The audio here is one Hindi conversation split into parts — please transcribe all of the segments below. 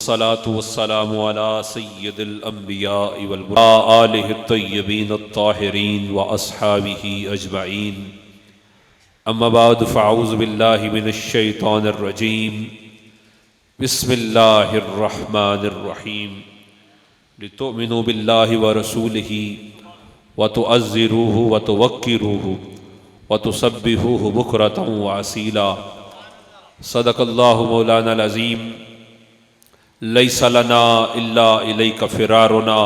वस्सलातु वस्सलामु अला सय्यिदिल अंबिया वल मुरसलीन आलिहि तय्यबीन अत्ताहिरीन व अस्हाबिही अजमईन। अम्मा बाद फ़अऊज़ु बिल्लाहि मिनश शैतानिर रजीम। बिस्मिल्लाहिर रहमानिर रहीम। लितुमिनु बिल्लाहि व रसूलिही व तुअज़्ज़िरूहु व तुवक्किरूहु व तुसब्बिहूहु बुक्रतन व असीला। सदक़ल्लाहु मौलानाल अज़ीम। लैसा लना इल्ला इलैका फ़िरारुना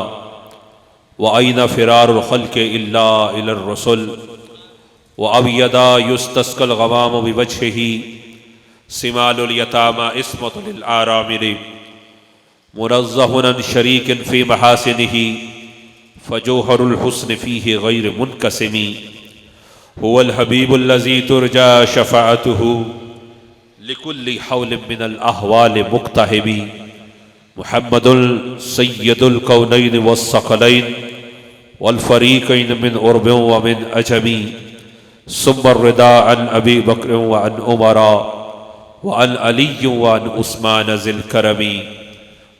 व अयना फ़िरारुल ख़ल्क़ि इल्ला इलर रसूल व अबयदा युस्तस्क़ल ग़माम बिवजहिही सिमालुल यतामा इस्मतुल लिल आरामिरी मुनज़्ज़हुन अन शरीकिन फ़ी महासिनिही फ़जौहरुल हुस्न फ़ीहि ग़ैर मुनक़सिमी हुवल हबीबुल लज़ी तुरजा शफ़ाअतुहु लिकुल्लि हौलिन मिनल अहवाल मुक़्तहिबी मुहम्मदुल सय्यदुल कौनैन वस्सक़लैन वल फ़रीक़ैन मिन उर्बिन व मिन अजमी सुम्मा रिदा अन अबी बकर व अन उमरा व अन अली व अन उस्मान ज़िल करमी।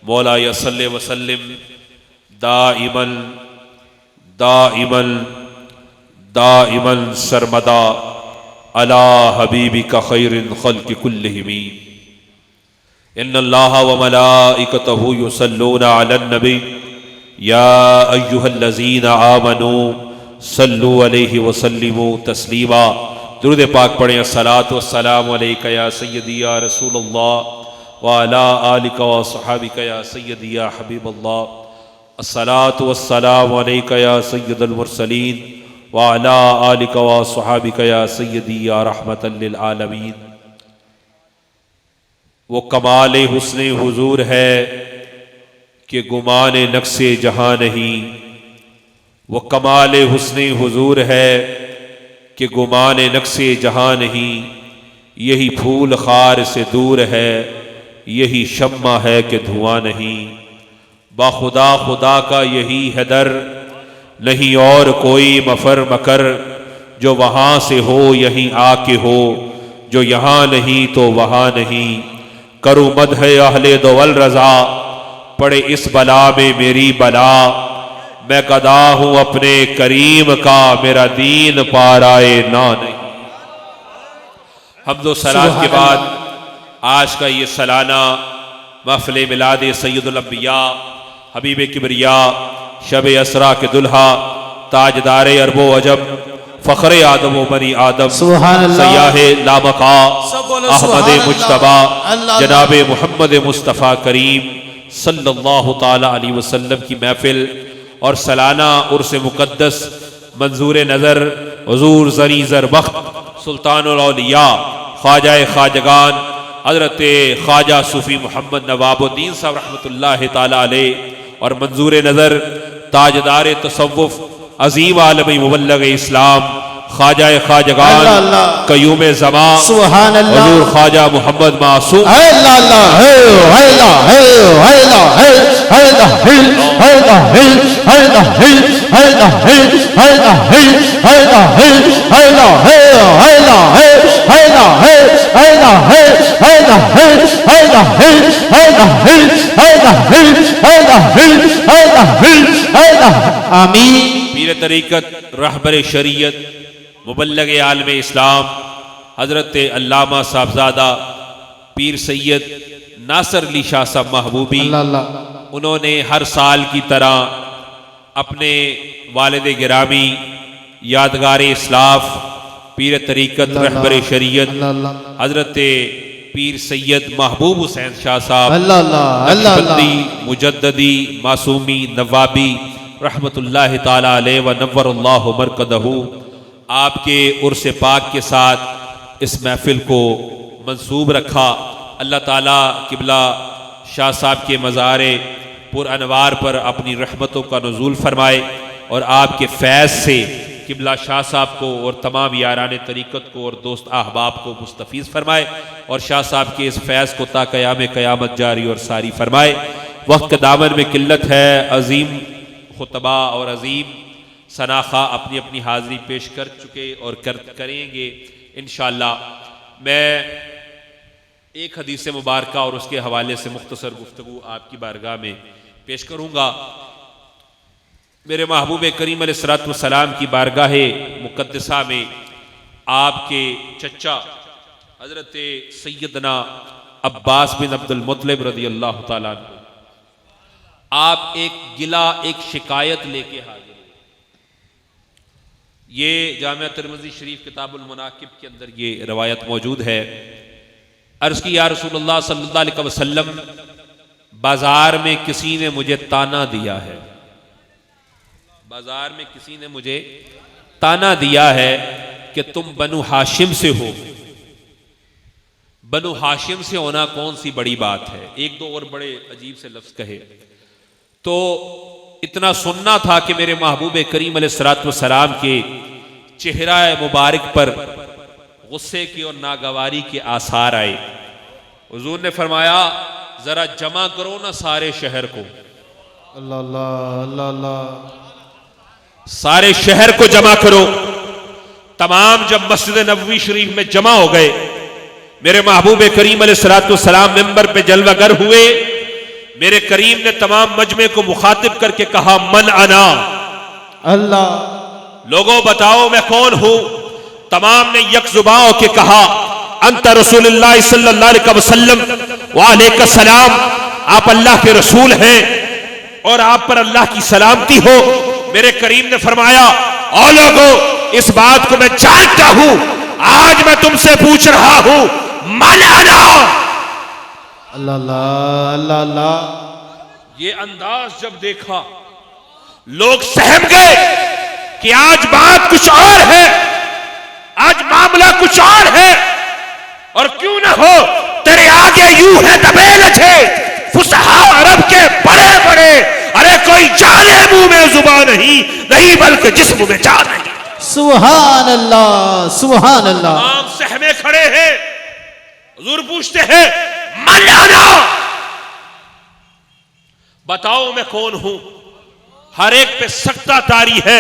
मौला सल्लि व सल्लिम दाइमन दाइमन दाइमन सरमदा अला हबीबिका खैरिल ख़ल्क़ि कुल्लिहिम। इन्नल्लाह व मलाइकतहु युसल्लूना अलन नबी या अय्युहल्लज़ीना आमनू सल्लु अलैहि व सल्लिमू तस्लीमा। दुरूद पाक पढ़ें। अस्सलातु वस्सलामु अलैका या सय्यदी या रसूलल्लाह व अला आलिका व अस्हाबिका या सय्यदी या हबीबल्लाह। अस्सलातु वस्सलामु अलैका या सय्यदुल मुरसलीन व अला आलिका व अस्हाबिका या सय्यदी या रहमतल लिल आलमीन। वो कमाल हुस्न हुजूर है कि गुमान नक्शे जहां नहीं। वो कमाल हुस्न हुजूर है कि गुमान नक्शे जहां नहीं। यही फूल खार से दूर है, यही शम्मा है कि धुआं नहीं। बाखुदा खुदा का यही है दर, नहीं और कोई मफर मकर। जो वहां से हो यहीं आके हो, जो यहां नहीं तो वहां नहीं। करूँ मदह अहले दोवल रज़ा, पड़े इस बला में मेरी बला। मैं गदा हूँ अपने करीम का, मेरा दीन पाराए ना नहीं। हम्दो सलात के बाद आज का ये सालाना महफ़िल मिलाद सय्यदुल अंबिया हबीब किबरिया शब असरा के दुल्हा ताजदार अरबो अजब फ़ख्रे आदम व बनी आदम सयाहे लामका अहमद मुज्तबा जनाब मोहम्मद मुस्तफ़ा करीम सल्लल्लाहु ताला अलैहि वसल्लम की महफ़िल और सालाना उर्स मुक़द्दस मंजूर नज़र हुज़ूर ज़री ज़रबख्त सुल्तानुल औलिया ख्वाजा ख्वाजगान हज़रत ख्वाजा सूफ़ी मोहम्मद नवाबुद्दीन साहब रहमतुल्लाहि ताला अलैह और मंजूर नज़र ताजदार तसव्वुफ़ अजीम आलमी मुबल्लिग़ इस्लाम ख्वाजा ख्वाजगान कयूम ज़मा हुज़ूर ख्वाजा मोहम्मद मासूम आमीन। पीर तरीक़त रहबर शरीयत मुबल्लिग़ आलम इस्लाम हज़रत अल्लामा साहबज़ादा पीर सैयद नासर अली शाह साहब महबूबी, उन्होंने हर साल की तरह अपने वालिद गिरामी यादगार इस्लाफ पीर तरीक़त रहबर शरीयत हज़रत पीर सैयद महबूब हुसैन शाह साहब नक्शबंदी मुजद्ददी मासूमी नवाबी रहमतुल्लाहि ताला अलैहि व नव्वरल्लाहु मरकदहू आपके उर्स पाक के साथ इस महफ़िल को मंसूब रखा। अल्लाह ताला किबला शाह साहब के मज़ार पुर अनवार पर अपनी रहमतों का नुज़ूल फरमाए और आपके फैज़ से किबला शाह साहब को और तमाम यारान तरीक़त को और दोस्त अहबाब को मुस्तफ़ीज़ फरमाए और शाह साहब के इस फैज़ को ता क़याम क़यामत जारी और सारी फरमाए। वक्त के दामन में किल्लत है, अज़ीम खुतबा और अज़ीम सनाखा अपनी अपनी हाज़िरी पेश कर चुके और करेंगे इंशाअल्लाह। मैं एक हदीस मुबारक और उसके हवाले से मुख्तसर गुफ्तगू आपकी बारगाह में पेश करूंगा। मेरे महबूब करीम अलैहिस्सलाम की बारगाह मुक़द्दसा में आपके चचा हज़रत सैयदना अब्बास बिन अब्दुल मुत्तलिब रज़ी अल्लाह ताला अन्हु आप एक गिला, एक शिकायत लेके हाजिर हुए। ये जामिया तिरमिज़ी शरीफ किताबुल मुनाकिब के अंदर ये रवायत मौजूद है। अर्ज़ की या रसूलुल्लाह सल्लल्लाहु अलैहि वसल्लम, बाजार में किसी ने मुझे ताना दिया है, बाजार में किसी ने मुझे ताना दिया है कि तुम बनु हाशिम से हो। बनु हाशिम से होना कौन सी बड़ी बात है, एक दो और बड़े अजीब से लफ्ज कहे। तो इतना सुनना था कि मेरे महबूब करीम अलैहिस्सलाम के चेहरा मुबारक पर गुस्से की और नागवारी के आसार आए। हुजूर ने फरमाया, जरा जमा करो ना सारे शहर को। अल्लाह अल्लाह अल्लाह अल्लाह, सारे शहर को जमा करो। तमाम जब मस्जिद नबवी शरीफ में जमा हो गए, मेरे महबूब करीम अलैहिस्सलाम मिंबर पे जलवागर हुए। मेरे करीम ने तमाम मजमे को मुखातिब करके कहा, मन अना, अल्लाह, लोगों बताओ मैं कौन हूं। तमाम ने यकजुबा के कहा, अंत रसूलुल्लाह सल्लल्लाहु अलैहि वसल्लम व अलैका सलाम, आप अल्लाह के रसूल हैं और आप पर अल्लाह की सलामती हो। मेरे करीम ने फरमाया, ओ लोगों, इस बात को मैं जानता हूं, आज मैं तुमसे पूछ रहा हूं, मन अना। अल्लाह अल्लाह अल्लाह अल्लाह। ये अंदाज जब देखा, लोग सहम गए कि आज बात कुछ और है, आज मामला कुछ और है। और क्यों ना हो, तेरे आगे यूं है दबेलछे फुसहा अरब के बड़े बड़े, अरे कोई जाने मुंह में जुबान नहीं बल्कि जिस्म में जान नहीं। सुभान अल्लाह सुभान अल्लाह। आम सहमे खड़े हैं। हुजूर पूछते हैं, मन आना, बताओ मैं कौन हूं। हर एक पे सख्ता तारी है।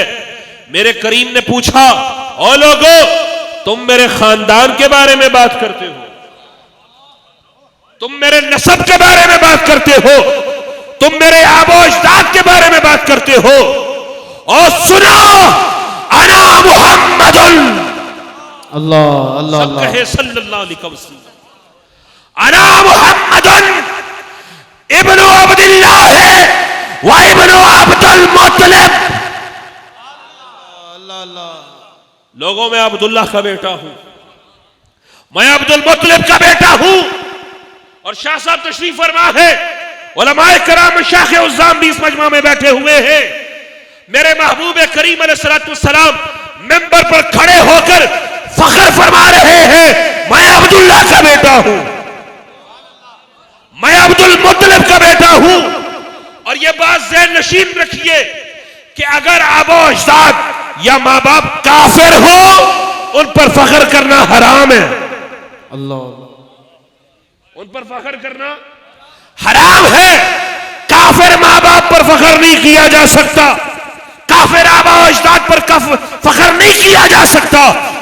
मेरे करीम ने पूछा, ओ लोगों, तुम मेरे खानदान के बारे में बात करते हो, तुम मेरे नस्ब के बारे में बात करते हो, तुम मेरे आबो-अजदाद के बारे में बात करते हो, और सुनो, अना मुहम्मदुन, अल्लाह अल्लाह सब कहे सल्लल्लाहु अलैहि वसल्लम, अना मुहम्मदुन इब्नु अब्दुल्लाह व इब्नु अब्दुल मुत्तलिब। अल्लाह अल्लाह। लोगों, मैं अब्दुल्लाह का बेटा हूं, मैं अब्दुल मुत्तलिब का बेटा हूं। और शाह साहब तशरीफ फरमा है, उलमाए कराम शाख उज़्ज़ाम भी इस मजमा में बैठे हुए हैं। मेरे महबूब करीम अलैहिस्सलाम मिंबर पर खड़े होकर फख्र फरमा रहे हैं, मैं अब्दुल्लाह का बेटा हूं, मैं अब्दुल मुत्तलिब का बेटा हूं। और यह बात ज़हन नशीन रखिए कि अगर आबो अजदाद या माँ बाप काफिर हो, उन पर फख्र करना हराम है। अल्लाह, उन पर फख्र करना हराम है। काफिर माँ बाप पर फख्र नहीं किया जा सकता, काफिर आबा अजदाद पर फख्र नहीं किया जा सकता।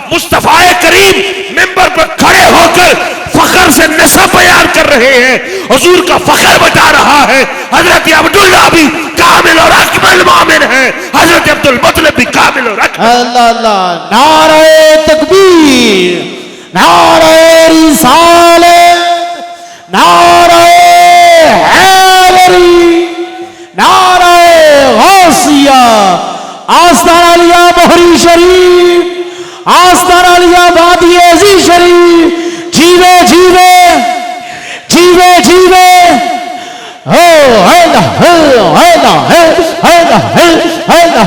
मुस्तफाए करीम मिंबर पर खड़े होकर फख्र से नस्ब बयान कर रहे हैं, हुजूर का फख्र बता रहा है। हजरत अब्दुल्लाह भी कामिल और अकमल मोमिन है, हजरत अब्दुल मुत्तलिब भी कामिल और अकमल। अल्लाह अल्लाह। नारे तकबीर, नारे रिसालत, नारे हैदरी, नारे गौसिया, आस्ताना लिया बहरी शरीफ, आस्ताना लिया वादी अज़ीज़ शरीफ, जीवे जीवे जीवे जीवे हो हैला हैला हैला हैला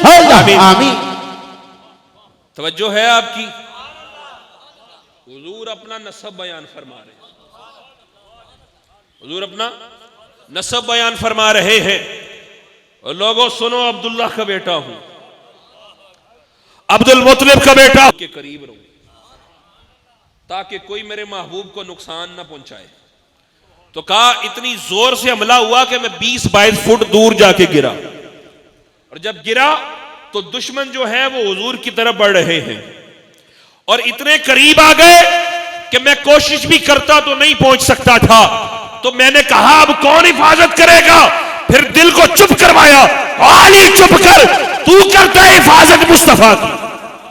हैला। आमीन। तवज्जो है आपकी। हुजूर अपना नस्ब बयान फरमा रहे हैं, हुजूर अपना नस्ब बयान फरमा रहे हैं। और लोगों सुनो, अब्दुल्लाह का बेटा हूं, अब्दुल मुत्तलिब का बेटा के करीब रहूं ताकि कोई मेरे महबूब को नुकसान ना पहुंचाए। तो कहा, इतनी जोर से हमला हुआ कि मैं 20-22 फुट दूर जाके गिरा। और जब गिरा तो दुश्मन जो है वो हुजूर की तरफ बढ़ रहे हैं और इतने करीब आ गए कि मैं कोशिश भी करता तो नहीं पहुंच सकता था, तो मैंने कहा अब कौन हिफाजत करेगा। फिर दिल को चुप करवाया, अली चुप कर, तू करता है हिफाजत मुस्तफा की।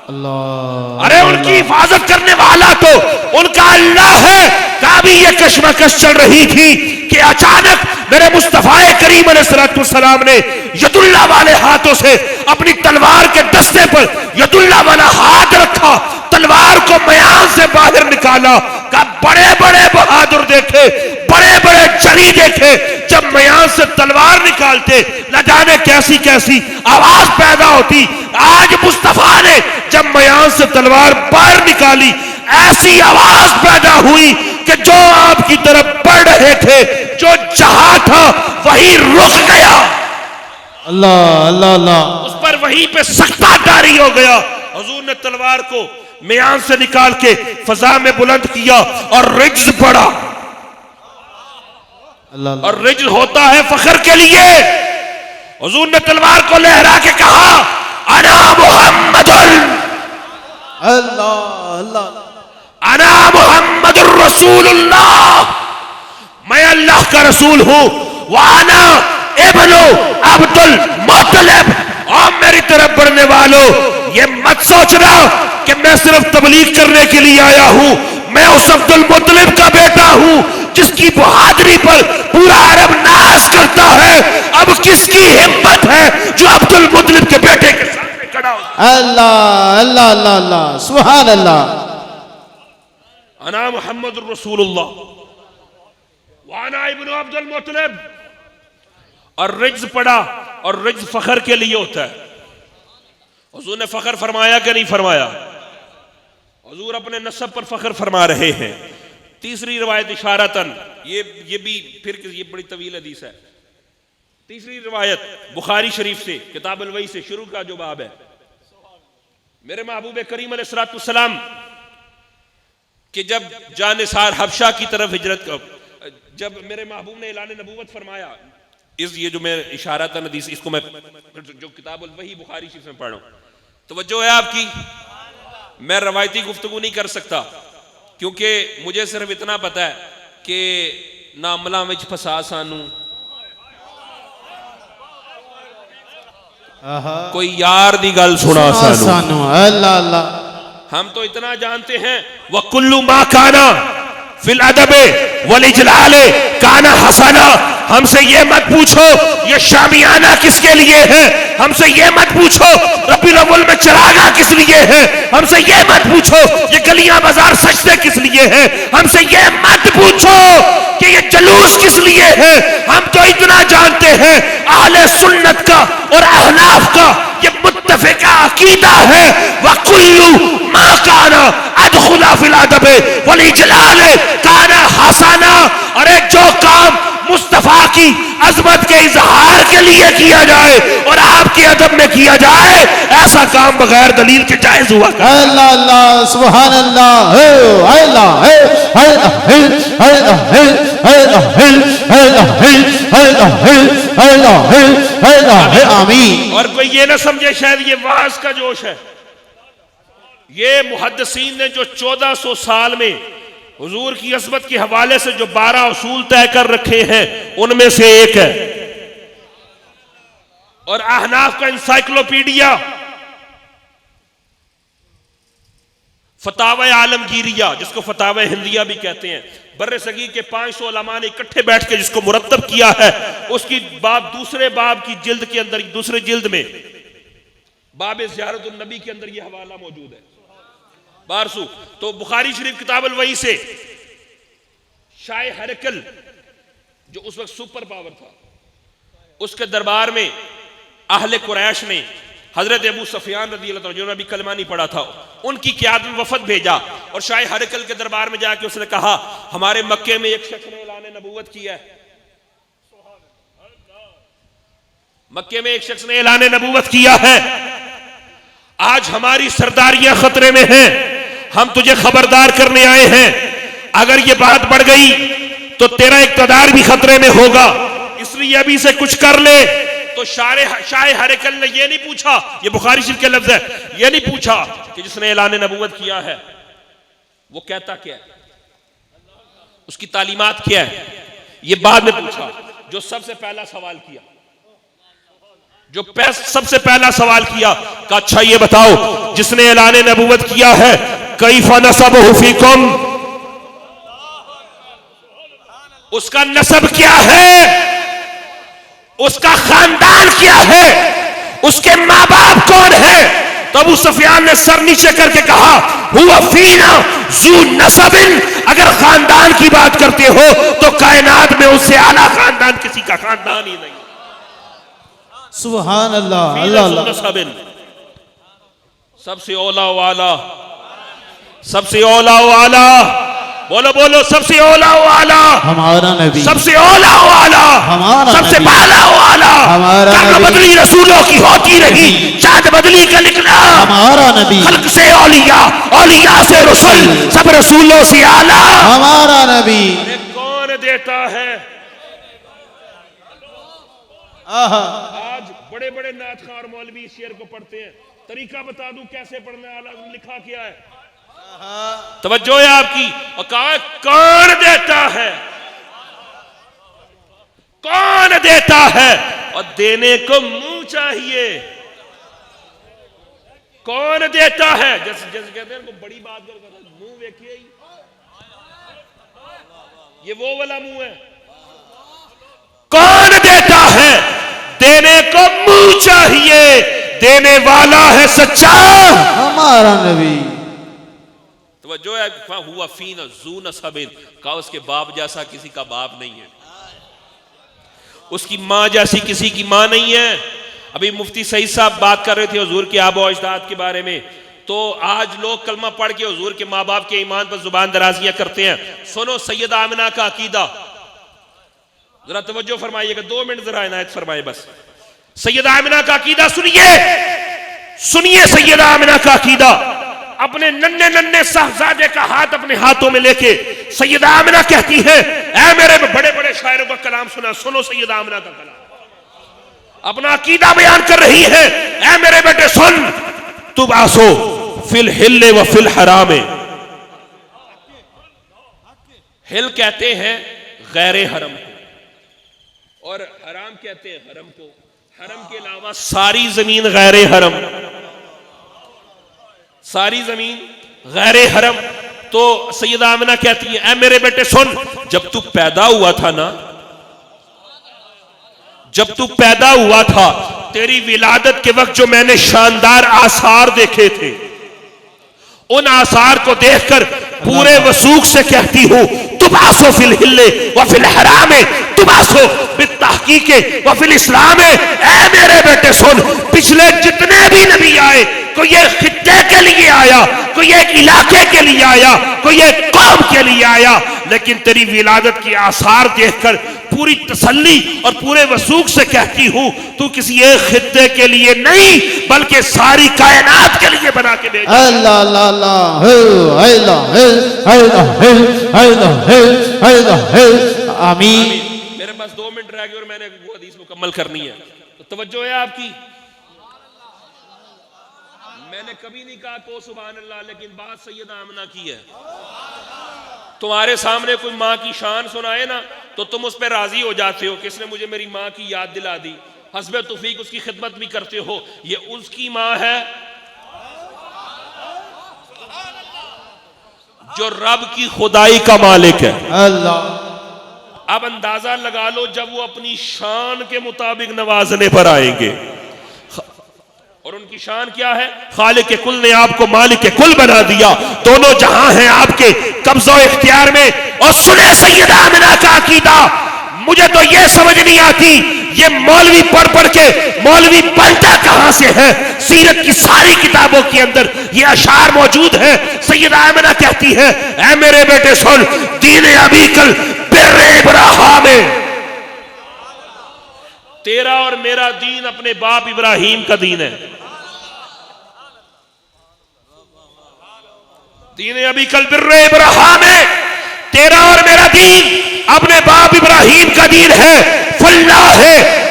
अल्लाह, अरे उनकी हिफाजत करने वाला तो उनका अल्लाह है। काबी ये कशमकश चल रही थी कि अचानक मेरे मुस्तफा करीम अलैहिस्सलाम ने यदुल्ला वाले हाथों से अपनी तलवार के दस्ते पर यदुल्ला वाला हाथ रखा, तलवार को मयान से बाहर निकाला। का बड़े बड़े बहादुर देखे, बड़े बड़े जरी देखे, जब मयान से तलवार निकालते न जाने कैसी कैसी आवाज पैदा होती। आज मुस्तफा ने जब मयान से तलवार बाहर निकाली, ऐसी आवाज पैदा हुई कि जो आपकी तरफ बढ़ रहे थे, जो जहां था वही रुक गया। अल्लाह अल्लाह अल्लाह, उस पर वहीं पे सख्ता जारी हो गया। हुजूर ने तलवार को मयान से निकाल के फजा में बुलंद किया और रिज्ज पड़ा। अल्लाह, और रिज्ज होता है फख्र के लिए। हुजूर ने तलवार को लहरा के कहा, अना मुहम्मदुल, अल्लाह अल्लाह, अना मुहम्मदुर रसूलुल्लाह, मैं अल्लाह का रसूल हूं। वाना इब्नु अब्दुल मुत्तलिब, और मेरी तरफ बढ़ने वालों ये मत सोचना कि मैं सिर्फ तबलीग करने के लिए आया हूं। मैं उस अब्दुल मुत्तलिब का बेटा हूं जिसकी बहादुरी पर पूरा अरब नाज करता है। अब किसकी हिम्मत है जो अब्दुल मुत्तलिब के बेटे के सामने खड़ा हो। अल्लाह अल्लाह अल्लाह अल्लाह, सुभान अल्लाह। अना मुहम्मद रसूलुल्लाह वाना इब्नु अब्दुल मुत्तलिब। और रिज्ज पड़ा, और रिज्ज फखर के लिए होता है। हुजूर ने फखर फरमाया कि नहीं फरमाया? हुजूर अपने नसब पर फखर फरमा रहे हैं। तीसरी रिवायत इशारतन, ये भी फिर ये बड़ी तवील हदीस है। तीसरी रिवायत बुखारी शरीफ से किताब अल वही से शुरू का जो बाब है, मेरे महबूब करीम अलैहिस्सलाम कि जब जानिसार हबशा की तरफ हिजरत कर, जब मेरे महबूब ने ऐलान नबूवत फरमाया, ये जो मैं इशारतन हदीस, इसको मैं जो किताब अल वही बुखारी शरीफ में पढ़ रहा हूं, तवज्जो है आपकी। मैं रवायती गुफ्तगू नहीं कर सकता क्योंकि मुझे सिर्फ इतना पता है कि ना अमलों में फसा सानू कोई यार दी गल सुना सानू। अल्लाह अल्लाह, हम तो इतना जानते हैं, वह कुल्लू मा काना फिल अदबे वल इजलाले काना हसना। हमसे ये मत पूछो ये शामियाना किसके लिए है, हमसे ये मत पूछो रबीउल अव्वल में चरागा किस लिए है, हमसे ये मत पूछो ये गलियां बाजार सजदे किस लिए है, हमसे ये मत पूछो कि ये जलूस किस लिए है। हम तो इतना जानते हैं अहले सुन्नत का और अहनाफ का ये मुत्तफिका अकीदा है, वह कुल्लू मा काना अदखुला फिल अदबे वल इजलाले काना हसना। अरे जो काम मुस्तफा की अजमत के इजहार के लिए किया जाए और आपके अदब में किया जाए, ऐसा काम बगैर दलील के जायज हुआ। अल्लाह अल्लाह, सुभान अल्लाह, अल्लाह आमीन। और कोई ये ना समझे शायद ये वाज का जोश है। ये मुहद्दिसीन ने जो 1400 साल में हुजूर की अज़मत के हवाले से जो 12 उसूल तय कर रखे हैं उनमें से एक है। और अहनाफ का इंसाइक्लोपीडिया फतावा आलमगीरिया, जिसको फतावा हिंदिया भी कहते हैं, बर्रे सगीर के 500 उलमा ने इकट्ठे बैठ के जिसको मुरत्तब किया है, उसकी दूसरे बाब की जिल्द के अंदर, दूसरे जिल्द में बाब ज़ियारतुन नबी के अंदर यह हवाला मौजूद है। बारसू तो बुखारी शरीफ किताब अल वही से शाह हरकल जो उस वक्त सुपर पावर था, उसके दरबार में अहले कुरैश ने हजरत अबू सुफियान रज़ी अल्लाह जो अभी कलमा नहीं पड़ा था, उनकी क़यादत में वफद भेजा और शाह हरकल के दरबार में जाके उसने कहा हमारे मक्के में एक शख्स ने ऐलान नबूवत किया है, मक्के में एक शख्स ने ऐलान नबूवत किया है, आज हमारी सरदारियां खतरे में हैं, हम तुझे खबरदार करने आए हैं, अगर ये बात बढ़ गई तो तेरा इक़्तिदार भी खतरे में होगा, इसलिए अभी से कुछ कर ले। तो शाह हरकल ने ये नहीं पूछा, ये बुखारी शरीफ के लफ्ज है, ये नहीं पूछा कि जिसने ऐलान नबूवत किया है वो कहता क्या है, उसकी तालीमात क्या है, ये बाद में पूछा। जो सबसे पहला सवाल किया, सबसे पहला सवाल किया कि अच्छा ये बताओ, जिसने ऐलान नबूवत किया है, कैफा नसबहु फीकुम, उसका नसब क्या है, उसका खानदान क्या है, उसके मां बाप कौन है। तो अबू सुफियान ने सर नीचे करके कहा, हुआ फीना जू नसबिन, अगर खानदान की बात करते हो तो कायनात में उससे आला खानदान किसी का खानदान ही नहीं। सुभान अल्लाह, अल्लाह अल्लाह। सबसे औला वाला, सबसे औला वाला, बोलो बोलो, सबसे औला वाला हमारा नबी, सबसे औला वाला हमारा सबसे नबी, बाला वाला, हमारा कर्म नबी, बदली रसूलों की होती रही, चांद बदली का निकला हमारा नबी, खल्क से औलिया, औलिया से रसूल, सब रसूलों से आला हमारा नबी। अरे कौन देता है। आहा, आज बड़े बड़े नाथ खां और मौलवी इस शेर को पढ़ते हैं। तरीका बता दूं कैसे पढ़ना है, लिखा क्या है, तवज्जो है आपकी। और कहा कौन देता है, कौन देता है, और देने को मुंह चाहिए। कौन देता है, जैसे जैसे कहते हैं बड़ी बात कर, मुंह देखिए ही, ये वो वाला मुंह है। कौन देता है, देने को मुंह चाहिए, देने वाला है सच्चा हमारा नबी। तो जो है हुआ फीना जू नसबिन, कहा उसके बाप जैसा किसी का बाप नहीं है, उसकी मां जैसी किसी की मां नहीं है। अभी मुफ्ती सईद साहब बात कर रहे थे हुजूर के आबो अजदाद के बारे में। तो आज लोग कलमा पढ़ के हुजूर के माँ बाप के ईमान पर जुबान दराजियां करते हैं। सुनो सैयद आमिना का अकीदा, जरा तवज्जो फरमाइएगा, 2 मिनट जरा इनायत फरमाए बस। सैयद आमिना का अकीदा सुनिए, सुनिए सैयद आमिना का अकीदा। अपने नन्हे नन्हे साहबजादे का हाथ अपने हाथों में लेके सैयद आमिना कहती है, ऐ मेरे बड़े बड़े शायरों का कलाम सुना, सुनो सैयद आमिना का कलाम। अपना अकीदा बयान कर रही है, ऐ मेरे बेटे सुन, तुम आसो फिल हिल्ले व फिल हरामे। हिल कहते हैं गैरे हरम को, और हराम कहते हैं हरम को। हरम के अलावा सारी जमीन गैरे हरम, सारी जमीन गैरे हरम। तो सैयदा आमिना कहती है, ऐ मेरे बेटे सुन, जब तू पैदा हुआ था ना, जब तू पैदा हुआ था, तेरी विलादत के वक्त जो मैंने शानदार आसार देखे थे, उन आसार को देखकर पूरे वसूख से कहती हूं, तुबासो फिल हिल्ले व फिल हरामे, तुबासो बित्तहकीके व फिल इस्लामे। ऐ मेरे बेटे सुन, पिछले जितने भी नबी आए, कोई एक खित्ते के लिए आया, कोई एक इलाके के लिए आया, कोई एक कौम के लिए आया, लेकिन तेरी विलादत की आसार देखकर पूरी तसल्ली और पूरे वसूख से कहती हूं, तू किसी एक खित्ते के लिए नहीं बल्कि सारी कायनात के लिए बना के भेजा। अल्लाह अल्लाह अल्लाह, आमीन। मेरे पास 2 मिनट रह गए और मैंने वो हदीस मुकम्मल करनी है, तो तवज्जो है आपकी। मैंने कभी नहीं कहा तो सुभान अल्लाह, लेकिन बात सैयद आमिना की है। तुम्हारे सामने कोई माँ की शान सुनाए ना, तो तुम उस पर राजी हो जाते हो, किसने मुझे मेरी माँ की याद दिला दी, हस्बे तौफीक उसकी खिदमत भी करते हो। ये उसकी माँ है जो रब की खुदाई का मालिक है। अल्लाह। अब अंदाजा लगा लो, जब वो अपनी शान के मुताबिक नवाजने पर आएंगे, और उनकी शान क्या है, खालिक के कुल ने आपको मालिक के कुल बना दिया, दोनों जहां हैं आपके कब्ज़ो इख्तियार में। और सुने सैयद आमिना का अकीदा, मुझे तो ये समझ नहीं आती, ये मौलवी पढ़ पढ़ के मौलवी बनता कहां से है। सीरत की सारी किताबों के अंदर ये अशार मौजूद है। सैयद आमिना कहती है, ऐ मेरे बेटे सुन, दीन अबीकल बिर्रे इब्राहिम, तेरा और मेरा दीन अपने बाप इब्राहिम का दीन है। दीन अबीकल बिर्रे इब्राहिम, तेरा और मेरा दीन अपने बाप इब्राहिम का दीन है। फल्लाह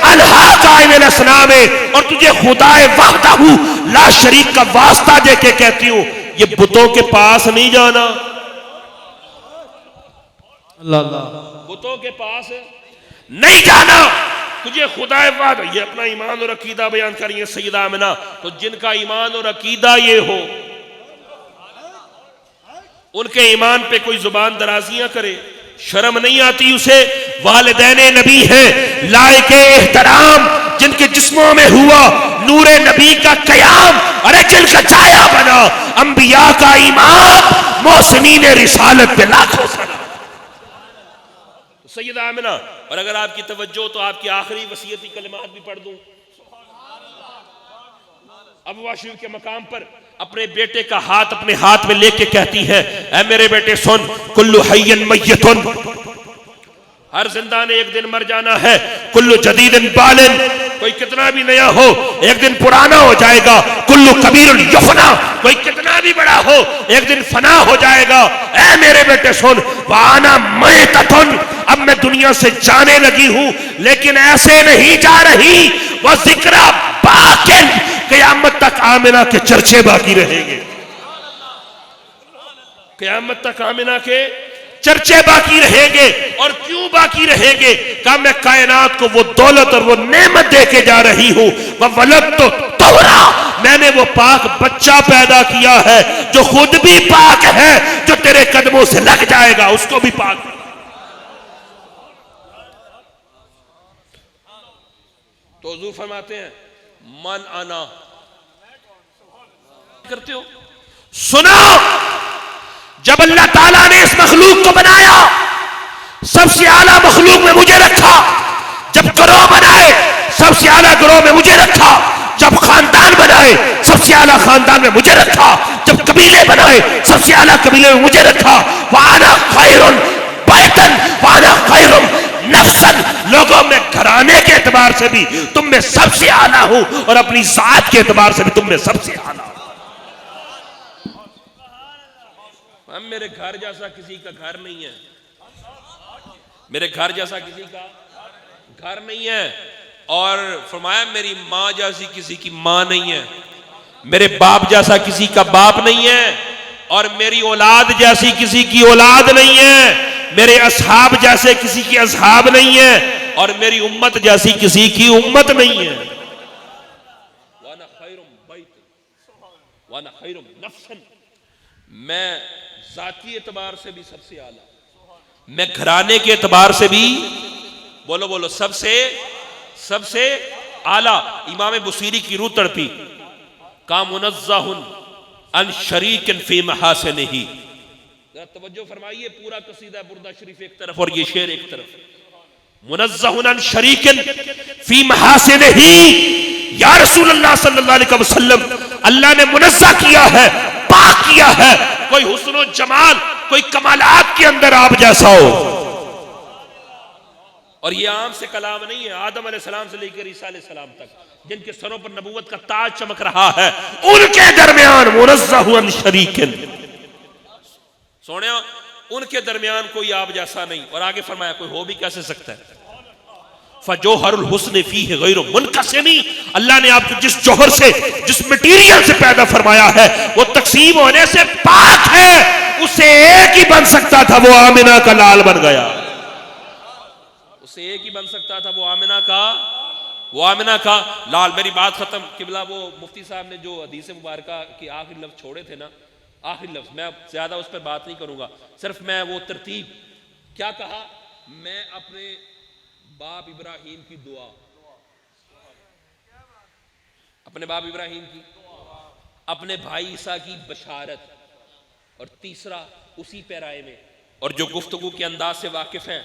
अल्हा काइमिल असनाम, और तुझे खुदाए वहदहू ला शरीक का वास्ता देके कहती हूं, ये बुतों के पास नहीं जाना, अल्लाह अल्लाह। बुतों के पास नहीं जाना। तुझे खुदाए वाद, ये अपना ईमान और अकीदा बयान करिए सैयदा आमिना। तो जिनका ईमान और अकीदा ये हो, उनके ईमान पे कोई जुबान दराजियां करे, शर्म नहीं आती उसे? वालिदैन नबी हैं लायके एहतराम, जिनके जिस्मों में हुआ नूरे नबी का कयाम, अरे जिनका छाया बना अंबिया का इमाम, मोहसिनीन रिसालत पे लाखों सलाम। सैयदा आमिना, और अगर आपकी तवज्जो तो आपकी आखिरी वसीयती कलिमात भी पढ़ दूं। अब वाशिफ के मकाम पर अपने बेटे का हाथ अपने हाथ में लेके कहती है, ऐ मेरे बेटे सुन, कुल्लु हय्यन मय्यतुन, हर जिंदा ने एक दिन मर जाना है। कुल्लु जदीदन बालिन, कोई कितना भी नया हो एक दिन पुराना हो जाएगा। कुल्लु कबीरुन युफना, कोई कितना भी बड़ा हो एक दिन फना हो जाएगा। ऐ मेरे बेटे सुन, वाना मैततुन, अब मैं दुनिया से जाने लगी हूं, लेकिन ऐसे नहीं जा रही। वह जिक्रा बाकिन, क़यामत तक आमिना के चर्चे बाकी रहेंगे। क़यामत तक आमिना के चर्चे बाकी रहेंगे। और क्यों बाकी रहेंगे? कहा मैं कायनात को वो दौलत और वो नेमत दे के जा रही हूं। वह वलद तो तोरा, मैंने वो पाक बच्चा पैदा किया है जो खुद भी पाक है, जो तेरे कदमों से लग जाएगा उसको भी पाक। तो हुजूर फरमाते हैं, मन आना करते हो। सुनो, जब अल्लाह ताला ने इस मखलूक को बनाया, सबसे आला मखलूक में मुझे रखा। जब ग्रोह बनाए, सबसे आला ग्रोह में मुझे रखा। जब खानदान बनाए, सबसे आला खानदान में मुझे रखा। जब कबीले बनाए, सबसे आला कबीले में मुझे रखा। वाना खैरुन बैतन वाना खैरुन नफ्सन, लोगों में घराने के एतबार से भी तुम में सबसे आला हूं, और अपनी जात के एतबार से भी तुम में सबसे आला हूं। हम मेरे घर जैसा किसी का घर नहीं है, मेरे घर जैसा किसी का घर नहीं है। और फरमाया मेरी माँ जैसी किसी की माँ नहीं है, मेरे बाप जैसा किसी का बाप नहीं है, और मेरी औलाद जैसी किसी की औलाद नहीं है, मेरे असहाब जैसे किसी की असहाब नहीं है, और मेरी उम्मत जैसी किसी की उम्मत नहीं है। वाना खैरुम बैत वाना खैरुम नफ्सन, मैं जाती एतबार से भी सबसे आला, मैं घराने के एतबार से भी, बोलो बोलो, सबसे आला। इमाम बुसीरी की रूह तड़पी, का मुनज़्ज़हुन अन शरीकन फी महासिनिही। जरा तवज्जो फरमाइए, पूरा कसीदा बुर्दा शरीफ एक तरफ और ये शेर एक तरफ। मुनज़्ज़हुन अन शरीकन फी महासिनिही, या रसूलुल्लाह सल्लल्लाहु अलैहि वसल्लम, अल्लाह ने मुनज़्ज़ह किया है, पाक किया है, कोई हुस्न और जमाल, कोई कमालात के अंदर आप जैसा हो। और ये आम से कलाम नहीं है, आदम अलैहिस्सलाम से लेकर ईसा अलैहिस्सलाम तक जिनके सरों पर नबूवत का ताज चमक रहा है, उनके दरमियान मुनज़्ज़ह अन शरीकिन, सोनिया उनके दरमियान कोई आप जैसा नहीं। और आगे फरमाया कोई हो भी कैसे सकता है। फजोहरुल हुस्न फीह गैरु मुनक़सिमी, अल्लाह ने आपको जिस जौहर से, जिस मटीरियल से पैदा फरमाया है, वो तकसीम होने से पाक है। उसे एक ही बन सकता था, वो आमिना का लाल बन गया। उसे एक ही बन सकता था, वो आमिना का लाल। मेरी बात खत्म। किबला वो मुफ्ती साहब ने जो हदीस मुबारका के आखिरी लफ्ज छोड़े थे ना, आखिरी लफ्ज, मैं ज्यादा उस पर बात नहीं करूंगा, सिर्फ मैं वो तरतीब, क्या कहा, मैं अपने बाप इब्राहिम की दुआ, अपने बाप इब्राहिम की, अपने भाई ईसा की बशारत, और तीसरा उसी पैराए में, और जो गुफ्तगू के अंदाज से वाकिफ हैं,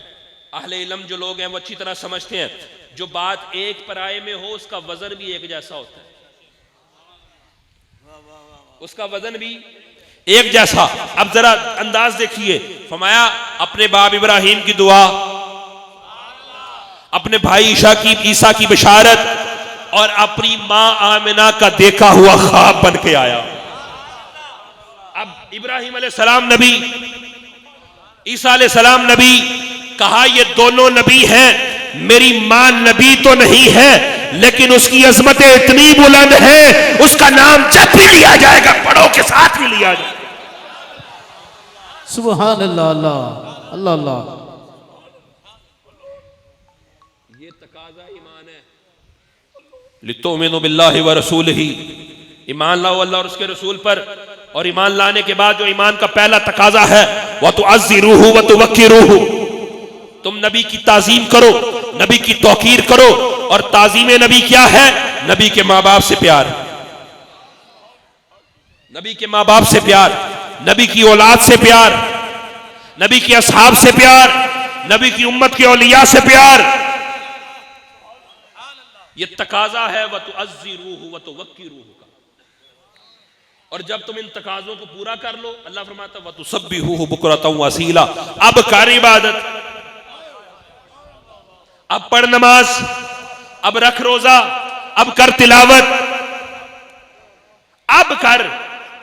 अहले इल्म जो लोग हैं वो अच्छी तरह समझते हैं, जो बात एक पैराए में हो उसका वजन भी एक जैसा होता है, उसका वजन भी एक जैसा। अब जरा अंदाज देखिए, फरमाया अपने बाप इब्राहिम की दुआ, अपने भाई ईसा की बशारत, और अपनी मां आमिना का देखा हुआ ख्वाब बन के आया। अब इब्राहिम अलैहिस्सलाम नबी, ईसा अलैहिस्सलाम नबी, कहा ये दोनों नबी हैं, मेरी मां नबी तो नहीं है, लेकिन उसकी अजमतें इतनी बुलंद है, उसका नाम जब भी लिया जाएगा बड़ों के साथ भी लिया जाएगा। सुभान अल्लाह अल्लाह अल्लाह अल्लाह। तकाजा ईमान है। लितुमिनु बिल्लाहि व रसूलिही, ईमान लाओ अल्लाह और उसके रसूल पर। और ईमान लाने के बाद जो ईमान का पहला तकाजा है वह तुअज़्ज़िरूहु व तुवक्किरूहु, तुम नबी की ताजीम करो, नबी की तौकीर करो। और ताजीम नबी क्या है? नबी के माँ बाप से प्यार, नबी के माँ बाप से प्यार, नबी की औलाद से प्यार, नबी के असहाब से प्यार, नबी की उम्मत के औलिया से प्यार। ये तकाजा है व तुअज़्ज़िरूहु व तुवक्किरूहु का। और जब तुम इन तकाजों को पूरा कर लो, अल्लाह फरमाता है व तुसब्बिहूहु बुकरतन व असीला, अब कर इबादत, अब पढ़ नमाज, अब रख रोजा, अब कर तिलावत, अब कर।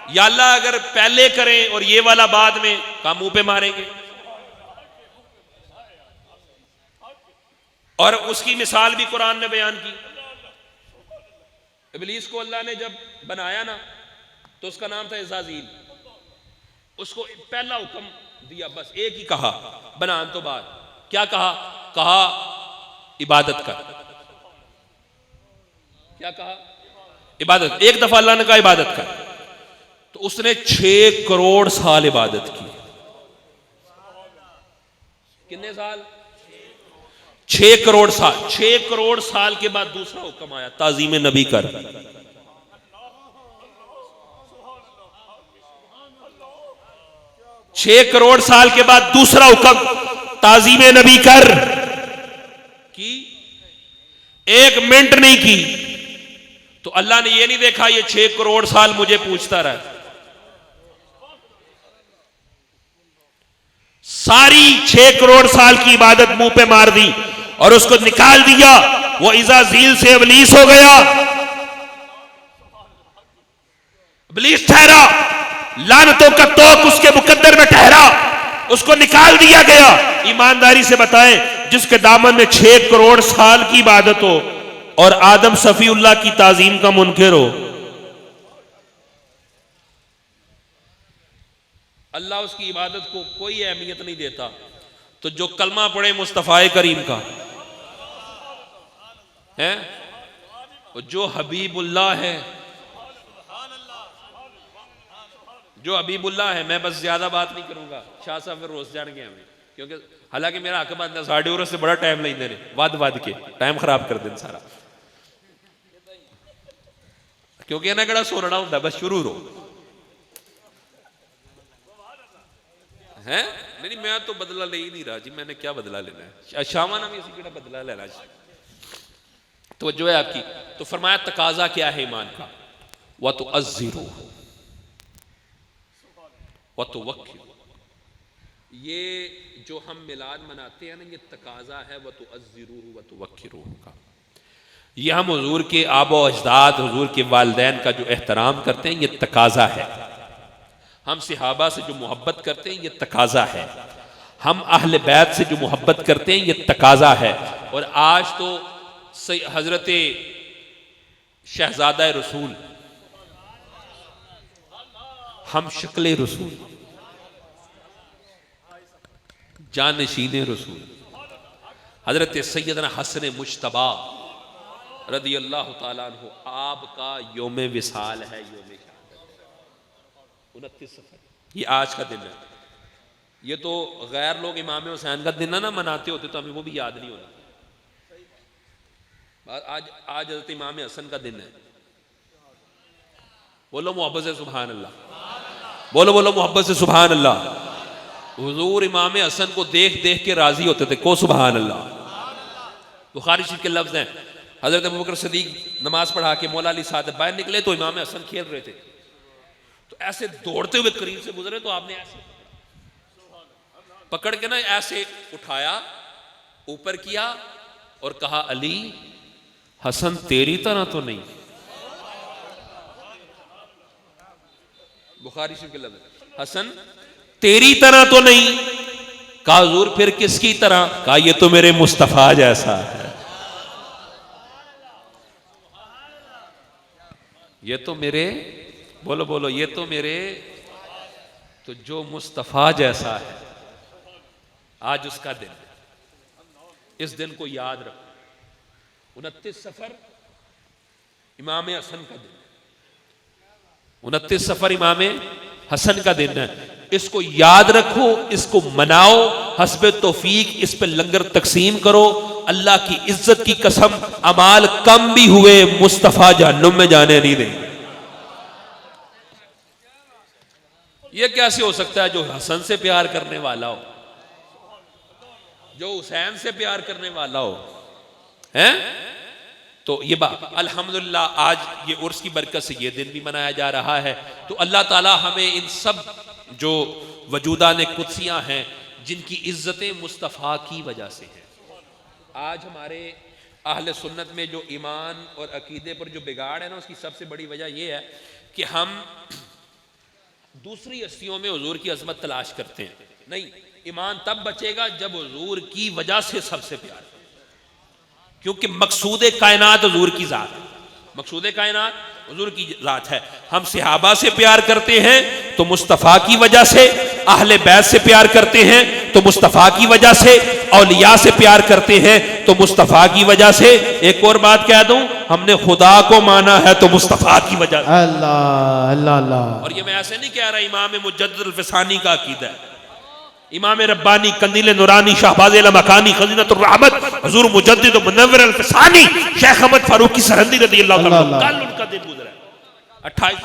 या अल्लाह अगर पहले करें और ये वाला बाद में, का मुंह पे मारेंगे। और उसकी मिसाल भी कुरान ने बयान की। इब्लीस को अल्लाह ने जब बनाया ना, तो उसका नाम था इज़ाज़ील। उसको पहला हुक्म दिया, बस एक ही कहा बनान तो बाद। क्या कहा? कहा इबादत कर। क्या कहा? इबादत। एक दफा अल्लाह ने कहा इबादत कर, तो उसने 6 करोड़ साल इबादत की। कितने साल? 6 करोड़ साल। 6 करोड़ साल के बाद दूसरा हुक्म आया, ताजीम नबी कर। 6 करोड़ साल के बाद दूसरा हुक्म, ताजीम नबी कर। की 1 मिनट नहीं की तो अल्लाह ने यह नहीं देखा ये 6 करोड़ साल मुझे पूछता रहा। सारी 6 करोड़ साल की इबादत मुंह पे मार दी और उसको निकाल दिया। वो इज़ाज़ील से इब्लीस हो गया। इब्लीस ठहरा, लानतों का तोक उसके मुकद्दर में ठहरा, उसको निकाल दिया गया। ईमानदारी से बताएं, जिसके दामन में 6 करोड़ साल की इबादत हो और आदम सफीउल्लाह की ताजीम का मुनकिर हो, अल्लाह उसकी इबादत को कोई अहमियत नहीं देता। तो जो कलमा पढ़े मुस्तफ़ा करीम का है, जो हबीबुल्लाह है, जो हबीबुल्लाह है, मैं बस ज्यादा बात नहीं करूंगा, शाह साहब फिर रोज जान गए हमें, क्योंकि हालांकि मेरा हक बनता साढ़े उर से बड़ा टाइम लेंदे ने, वध के टाइम खराब कर दें सारा, क्योंकि इन्हें कड़ा सोना होंगे, बस शुरू रो है। नहीं मैं तो बदला ले ही नहीं रहा जी, मैंने क्या बदला लेना है, शामा ना भी इसी केड़ा बदला लेना। तो जो है आपकी, तो फरमाया तकाजा क्या है ईमान का? व तो अज़्ज़िरू व तो वक्किरू। ये जो हम मिलाद मनाते हैं ना, ये तकाजा है व तो अज़्ज़िरू व तो वक्किरू का। ये हम हुजूर के आबो अजदाद, हुजूर के वालिदैन का जो एहतराम करते हैं, ये तकाजा है। हम सहाबा से जो मोहब्बत करते हैं, ये तकाजा है। हम अहले बैत से जो मोहब्बत करते हैं, ये तकाजा है। और आज तो हजरत शहजादा रसूल, हम शक्ल रसूल, जानशीन रसूल, हजरत सैयदना हसन मुश्तबा रदी अल्लाह तआला अन्हु, आपका योम विसाल है, योम 29 सफर, ये आज का दिन है। ये तो गैर लोग इमाम हुसैन का दिन ना मनाते होते तो हमें वो भी याद नहीं होना। आज हज़रत इमाम हसन का दिन है। बोलो मोहब्बत से सुभान अल्लाह, बोलो बोलो मोहब्बत से सुभान अल्लाह। हुजूर इमाम हसन को देख देख के राजी होते थे, को सुभान अल्लाह। बुखारी शरीफ के लफ्ज हैं, हजरत अबू बकर सिद्दीक नमाज पढ़ा के मौला अली साहब बाहर निकले तो इमाम हसन खेल रहे थे, तो ऐसे दौड़ते हुए करीब से गुजरे तो आपने ऐसे पकड़ के ना ऐसे उठाया, ऊपर किया और कहा, अली हसन तेरी तरह तो नहीं। बुखारी शरीफ के लफ्ज, हसन तेरी तरह तो नहीं। कहा हुजूर फिर किसकी तरह? कहा ये तो मेरे मुस्तफा जैसा है, ये तो मेरे, बोलो बोलो, ये तो मेरे, तो जो मुस्तफा जैसा है। आज उसका दिन, इस दिन को याद रखो। 29 सफर इमाम हसन का दिन, 29 सफर इमाम हसन का दिन है। इसको याद रखो, इसको मनाओ, हस्बे तौफीक इस पे लंगर तकसीम करो। अल्लाह की इज्जत की कसम, अमाल कम भी हुए मुस्तफा जहन्नुम में जाने नहीं देंगे। यह कैसे हो सकता है जो हसन से प्यार करने वाला हो, जो हुसैन से प्यार करने वाला हो, हैं? तो ये बात अल्हम्दुलिल्लाह आज ये उर्स की बरकत से ये दिन भी मनाया जा रहा है। तो अल्लाह ताला हमें इन सब जो वजूदान कुदसियां हैं जिनकी इज्जतें मुस्तफ़ा की वजह से है, आज हमारे अहले सुन्नत में जो ईमान और अकीदे पर जो बिगाड़ है ना, उसकी सबसे बड़ी वजह यह है कि हम दूसरी हस्तियों में हुजूर की अजमत तलाश करते हैं। नहीं, ईमान तब बचेगा जब हुजूर की वजह से सबसे प्यार, क्योंकि मकसूद कायनात हुजूर की जात है, मकसूद कायनात हुजूर की जात है। हम सहाबा से प्यार करते हैं तो मुस्तफ़ा की वजह से, अहले बैत से प्यार करते हैं तो मुस्तफ़ा की वजह से, औलिया से प्यार करते हैं तो मुस्तफ़ा की वजह से। एक और बात कह दूं, हमने खुदा को माना है तो मुस्तफ़ा की वजह से। अल्लाह अल्लाह अल्लाह। और ये मैं ऐसे नहीं कह रहा, इमाम मुजद्दिद अल-फ़सानी का अकीदा है, इमाम रब्बानी, कंदील नूरानी, शहबाज़ मकानी, खज़ीनतुर रहमत, हुज़ूर मुजद्दिद मुनव्विर अल-फ़सानी, शेख अहमद फारूकी सरहंदी रज़ियल्लाहु ताला, कल उनका दिन गुजरा है 28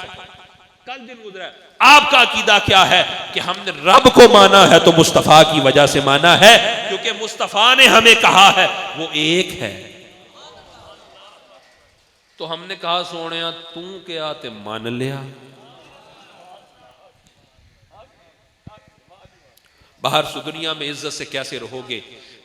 कल दिन गुजरा है। आपका अकीदा क्या है कि हमने रब को माना है तो मुस्तफ़ा की वजह से माना है, क्योंकि मुस्तफ़ा ने हमें कहा है वो एक है। तो हमने कहा सोने तू क्या ते मान लिया। बाहर से दुनिया में इज्जत से कैसे रहोगे,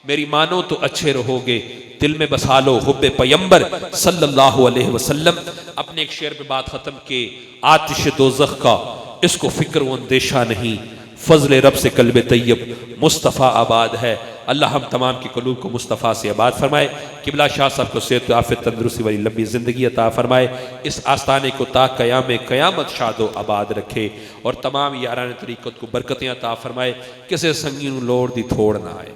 मेरी मानो तो अच्छे रहोगे, दिल में बसा लो हुब्बे पैगंबर सल्लल्लाहु अलैहि वसल्लम। अपने एक शेर पे बात खत्म के, आतिश दोज़ख का इसको फिक्र व अंदेशा नहीं, फजल रब से कल्बे तैयब मुस्तफ़ा आबाद है। अल्लाह हम तमाम की कलूब को मुस्तफ़ा से आबाद फरमाए। किबला शाह साहब को सेहत आफियत तंदुरुस्ती वाली लंबी ज़िंदगी अता फरमाए। इस आस्थाने को ता क़याम क़यामत शादो आबाद रखे और तमाम यारान तरीक़त को बरकतें अता फरमाए। किसी संगी नूं लोड़ दी थोड़ ना आए।